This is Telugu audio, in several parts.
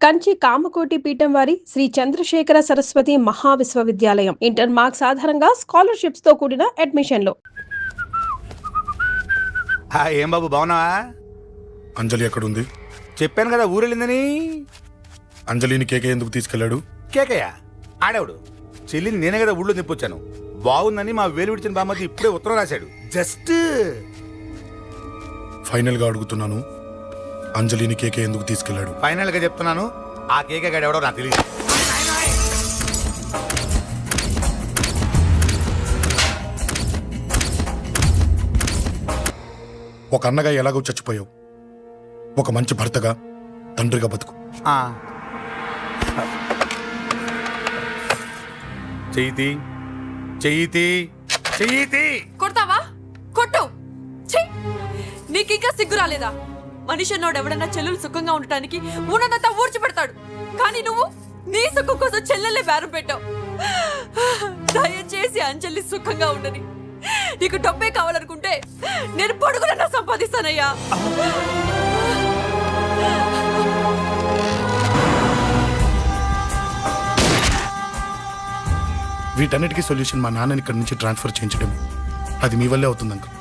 కంచి కామకోటి పీఠం వారి శ్రీ చంద్రశేఖర సరస్వతి మహావిశ్వవిద్యాలయం. ఇంటర్ మార్క్స్ ఆధారంగా స్కాలర్షిప్స్ తో కూడిన అడ్మిషన్లు. ఏం బాబు బాగున్నావా? అంజలి ఎక్కడుంది? చెప్పాను కదా ఊరెళ్ళిందని. అంజలిని కేకే ఎందుకు తీసుకెళ్లాడు? కేకయ్య ఆడేవాడు. చెల్లిని నేనే కదా ఊళ్ళో నిప్పొచ్చాను. బాగుందని మా వేలు విడిచిన బామ్మది ఇప్పుడే ఉత్తరం రాశాడు. జస్ట్ ఫైనల్ గా అడుగుతున్నాను, అంజలిని కేకే ఎందుకు తీసుకెళ్లాడు? ఫైనల్ గా చెప్తున్నాను, ఆ కేకే గాడు ఎవడో నాకు తెలియదు. ఒక అన్నగా ఎలాగో చచ్చిపోయావు, ఒక మంచి భర్తగా తండ్రిగా బతుకు. చెయ్యితి చెయ్యితి చెయ్యితి. కొడతావా? కొట్టు. నీకింకా సిగ్గు రాలేదా? మనిషి అన్నోడు ఎవడన్నా చెల్లెలు సుఖంగా ఉండటానికి ఉన్నదంతా ఊడ్చి పెడతాడు, కానీ నువ్వు నీ సుఖం కోసం చెల్లెలే బేరం పెట్టావు. దయచేసి అంజలి సుఖంగా ఉండని. నీకు డబ్బే కావాలనుకుంటే నేను పొడుగునన్నా సంపాదిస్తానయ్యా. వీటన్నిటికీ సొల్యూషన్ మా నాన్నని ఇక్కడి నుంచి ట్రాన్స్ఫర్ చేయించడం. అది మీ వల్లే అవుతుంది అంకుల్.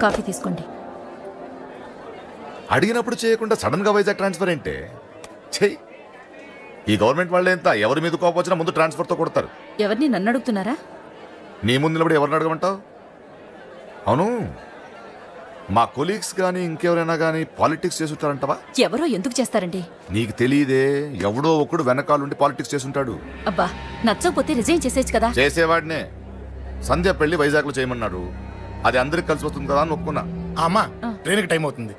కాఫీ తీసుకోండి. అడిగినప్పుడు చేయకుండా సడన్ గా వైజాగ్ ట్రాన్స్ఫర్ ఏంటే? చెయ్యి. ఈ గవర్నమెంట్ వాళ్ళే ఎంత, ఎవరి మీద కోపం వచ్చినా ముందు ట్రాన్స్ఫర్ తో కొడతారు. ఎవరిని నన్ను అడుగుతున్నారా? నీ ముందు నిలబడి ఎవరిని అడగమంటావు? అవును, మా కొలీగ్స్ కానీ ఇంకెవరైనా కానీ పాలిటిక్స్ చేస్తుంటారంటవా? ఎవరో ఎందుకు చేస్తారండి? నీకు తెలియదే, ఎవడో ఒకడు వెనకాలండి పాలిటిక్స్ చేస్తుంటాడు. అబ్బా, నచ్చకపోతే రిజైన్ చేసేయచ్చు కదా. చేసేవాడినే. సంధ్య పెళ్లి వైజాగ్ లో చేయమన్నాడు, అది అందరికి కలిసి వస్తుంది కదా అని ఒప్పుకున్నా. అమ్మా, ట్రైన్కి టైం అవుతుంది.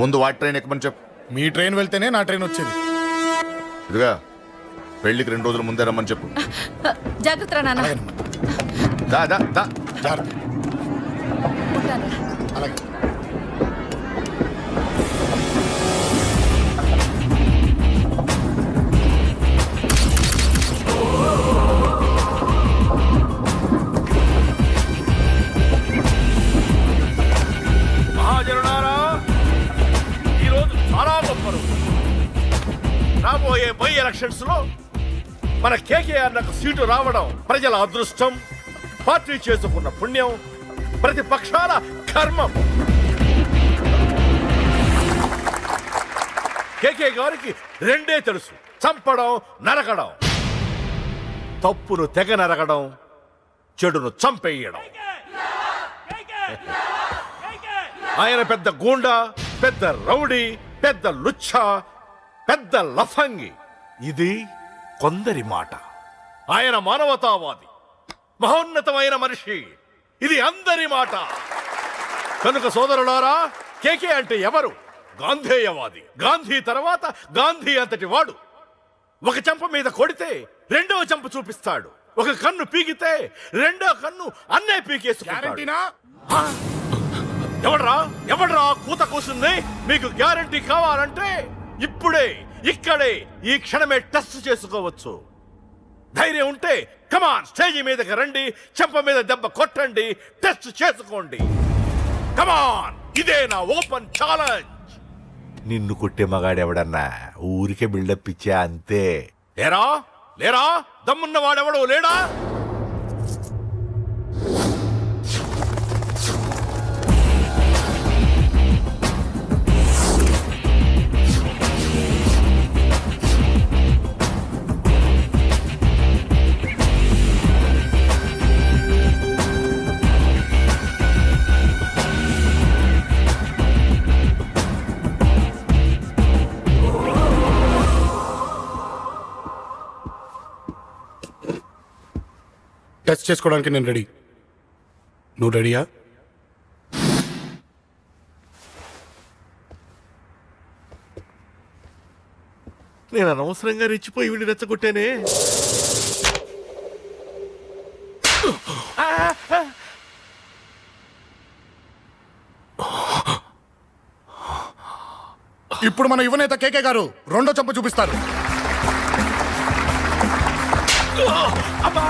ముందు వాటి ట్రైన్ ఎక్కమని చెప్పు. మీ ట్రైన్ వెళ్తేనే నా ట్రైన్ వచ్చేది. ఇదిగా పెళ్లికి 2 రోజుల ముందే రమ్మని చెప్పు. జాగ్రత్త రా నాన్న. దా దా దా. జాగ్రత్త. అలాగే. మహాజనులారా, ఈరోజు చాలా గొప్ప రోజు. రాబోయే బై ఎలక్షన్స్ లో మన కేకేఆర్ నాకు సీటు రావడం ప్రజల అదృష్టం, పార్టీ చేసుకున్న పుణ్యం, ప్రతిపక్షాల కర్మం. కేకే గారికి రెండే తెలుసు: చంపడం, నరకడం. తప్పును తెగ నరకడం, చెడును చంపేయడం. ఆయన పెద్ద గూండా, పెద్ద రౌడీ, పెద్ద లుచ్చా, పెద్ద లఫంగి. ఇది కొందరి మాట. ఆయన మానవతావాది, మహోన్నతమైన మనిషి. ఇది అందరి మాట. కనుక సోదరులారా, కేకే అంటే ఎవరు? గాంధేయవాది. గాంధీ తర్వాత గాంధీ అంతటి వాడు. ఒక చెంప మీద కొడితే రెండవ చెంప చూపిస్తాడు. ఒక కన్ను పీకితే రెండో కన్ను అన్నే పీకేసుకుంటాడు. ఎవడ్రా కూత కూసింది? మీకు గ్యారంటీ కావాలంటే ఇప్పుడే, ఇక్కడే, ఈ క్షణమే టెస్ట్ చేసుకోవచ్చు. ధైర్యం ఉంటే కమాన్, స్టేజీ మీదకి రండి, చెంప మీద దెబ్బ కొట్టండి, టెస్ట్ చేసుకోండి. కమాన్, ఇదే నా ఓపెన్ ఛాలెంజ్. నిన్ను కొట్టే మగాడెవడన్నా ఊరికే బిల్డప్ ఇచ్చా అంతే. లేరా దమ్మున్న వాడెవడో లేడా? టచ్ చేసుకోవడానికి నేను రెడీ. నువ్వు రెడీయా? నేను అనవసరంగా రెచ్చిపోయి వీడిని రెచ్చగొట్టానే. ఇప్పుడు మన యువనేత కేకే గారు రెండో చెంప చూపిస్తారు. అబ్బా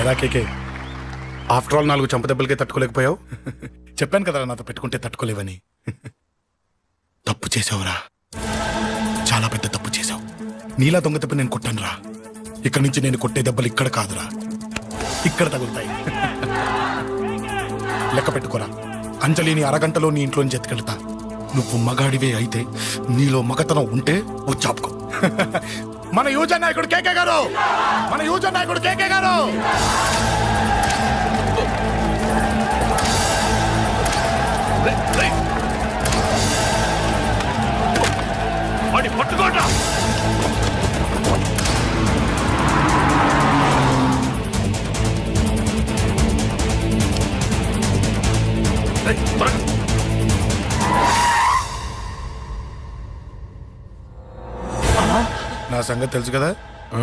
ఎలా కేకే, ఆఫ్టర్ ఆల్ 4 చెంప దెబ్బలకే తట్టుకోలేకపోయావు? చెప్పాను కదా నాతో పెట్టుకుంటే తట్టుకోలేవని. తప్పు చేసావురా, చాలా పెద్ద తప్పు చేసావు. నీలా దొంగ దెబ్బ నేను కొట్టానురా. ఇక్కడి నుంచి నేను కొట్టే దెబ్బలు ఇక్కడ కాదురా, ఇక్కడ తగులుతాయి. లెక్క పెట్టుకోరా, అంజలిని అరగంటలో నీ ఇంట్లోంచి ఎత్తుకెళ్తా. నువ్వు మగాడివే అయితే, నీలో మగతనం ఉంటే వచ్చాపుకో. మన యువజన నాయకుడు కేకే గారు, మన యువజన నాయకుడు కేకే గారు. వాడి పట్టుకోట నా సంగతి తెలుసు కదా. ఆ?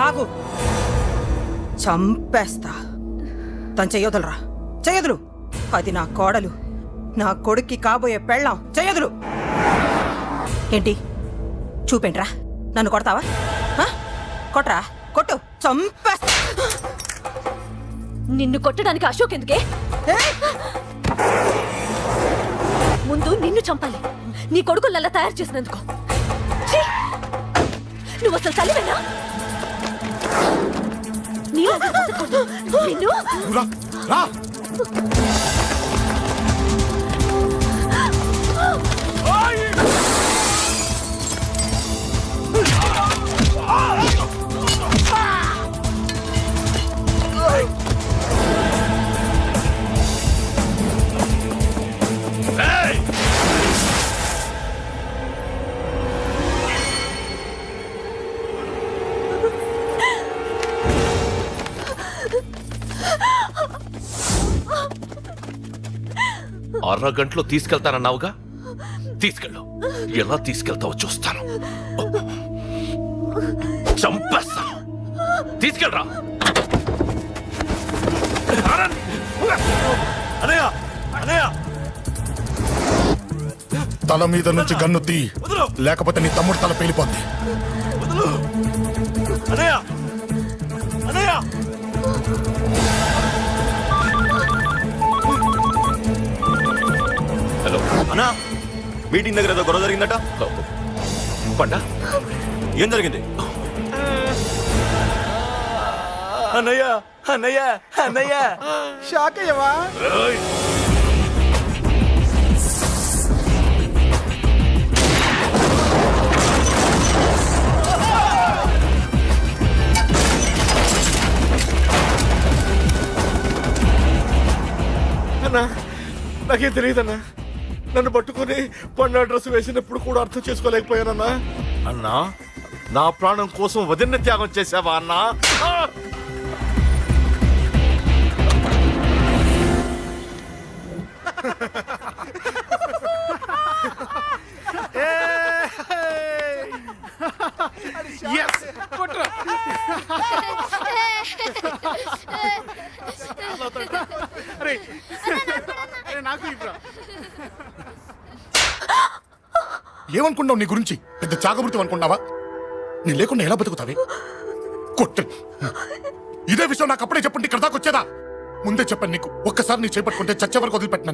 ఆగు, చంపేస్తా. తను చెయ్యొదలరా, చెయ్యదులు. అది నా కోడలు, నా కొడుక్కి కాబోయే పెళ్ళాం. చెయ్యదులు. ఏంటి చూపేంట్రా? నన్ను కొడతావా? ఆ? కొట్రా, కొట్టు, చంపేస్తా. నిన్ను కొట్టడానికి అశోక్ ఎందుకే? ముందు నిన్ను చంపాలి, నీ కొడుకులల్లా తయారు చేసినందుకు. ఛీ! నువ్వు అసలు తల్లివేనా? నీలాంటి బతకూడదు. నిన్ను రా, రా. అరగంటలో తీసుకెళ్తానన్నావుగా, తీసుకెళ్ళు. ఎలా తీసుకెళ్తావో చూస్తాను. చంపేస్తాను. తీసుకెళ్ళరా. అనయ్య, అనయ్య, తల మీద నుంచి గన్ను తీ, లేకపోతే నీ తమ్ముడు తల పేలిపోద్ది. వదులు. అనయ్య, అనయ్య. హలో అన్నా, మీటింగ్ దగ్గర ఏదో గొడవ జరిగిందట. పండా, ఏం జరిగింది? అన్నయ్య, అన్నయ్య, అన్నయ్య, షాక్ అయ్యవా? అన్నా, నాకేం తెలియదన్నా. నన్ను పట్టుకుని పండు డ్రెస్ వేసినప్పుడు కూడా అర్థం చేసుకోలేకపోయానన్నా. అన్నా, నా ప్రాణం కోసం వదిన త్యాగం చేసావా అన్నా? ఏమనుకున్నావు నీ గురించి? పెద్ద చాగమృతం అనుకున్నావా? నీ లేకుండా ఎలా బతుకుతావే? కొట్టు. ఇదే విషయం నాకు అప్పుడే చెప్పుంటే ఇక్కడ దాకా వచ్చేదా? ముందే చెప్పాను నీకు, ఒక్కసారి నీ చేపట్టుకుంటే చచ్చే వరకు వదిలిపెట్టినా.